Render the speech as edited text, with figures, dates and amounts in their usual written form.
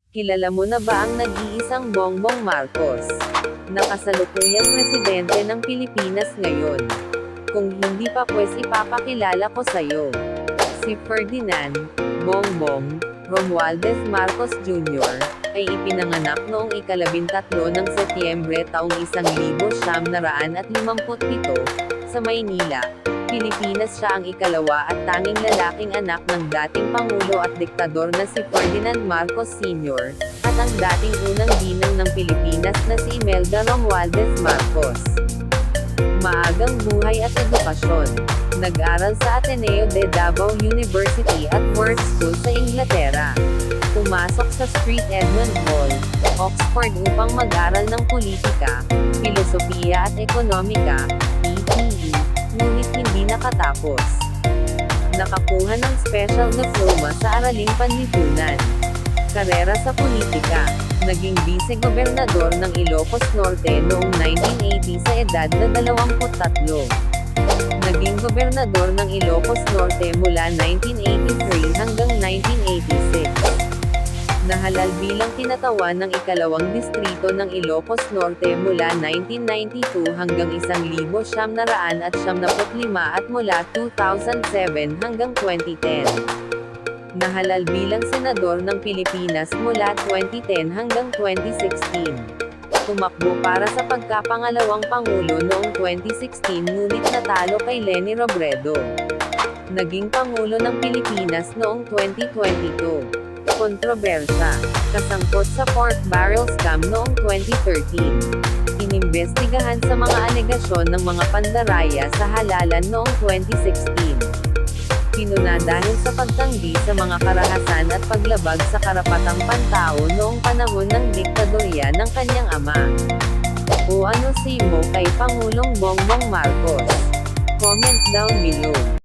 Kilala mo na ba ang nag-iisang Bongbong Marcos, na kasalukuyang presidente ng Pilipinas ngayon? Kung hindi pa pues ipapakilala ko sa'yo. Si Ferdinand Bongbong Romualdez Marcos Jr. ay ipinanganak noong ika-13 ng Setyembre taong 1957 sa Maynila, Pilipinas. Siya ang ikalawa at tanging lalaking anak ng dating Pangulo at Diktador na si Ferdinand Marcos Sr., at ang dating unang ginang ng Pilipinas na si Imelda Romualdez Marcos. Maagang buhay at edukasyon. Nag-aral sa Ateneo de Davao University at World School sa Inglaterra. Pumasok sa St. Edmund Hall, Oxford upang mag-aral ng politika, filosofiya at ekonomika, EPE, ngunit hindi nakatapos. Nakakuha ng Special Diploma sa Araling Panlipunan. Karera sa politika. Naging vice-gobernador ng Ilocos Norte noong 1980 sa edad na 23. Naging gobernador ng Ilocos Norte mula 1983 hanggang 1986. Nahalal bilang kinatawan ng ikalawang distrito ng Ilocos Norte mula 1992 hanggang 1995 at mula 2007 hanggang 2010. Nahalal bilang senador ng Pilipinas mula 2010 hanggang 2016. Tumakbo para sa pagkapangalawang pangulo noong 2016 ngunit natalo kay Leni Robredo. Naging pangulo ng Pilipinas noong 2022. Kontrobersa. Kasangkot sa pork barrel scam noong 2013. Inimbestigahan sa mga alegasyon ng mga pandaraya sa halalan noong 2016. Pinuna dahil sa pagtanggi sa mga karahasan at paglabag sa karapatang pantao noong panahon ng diktadorya ng kanyang ama. O ano si mo kay Pangulong Bongbong Marcos? Comment down below.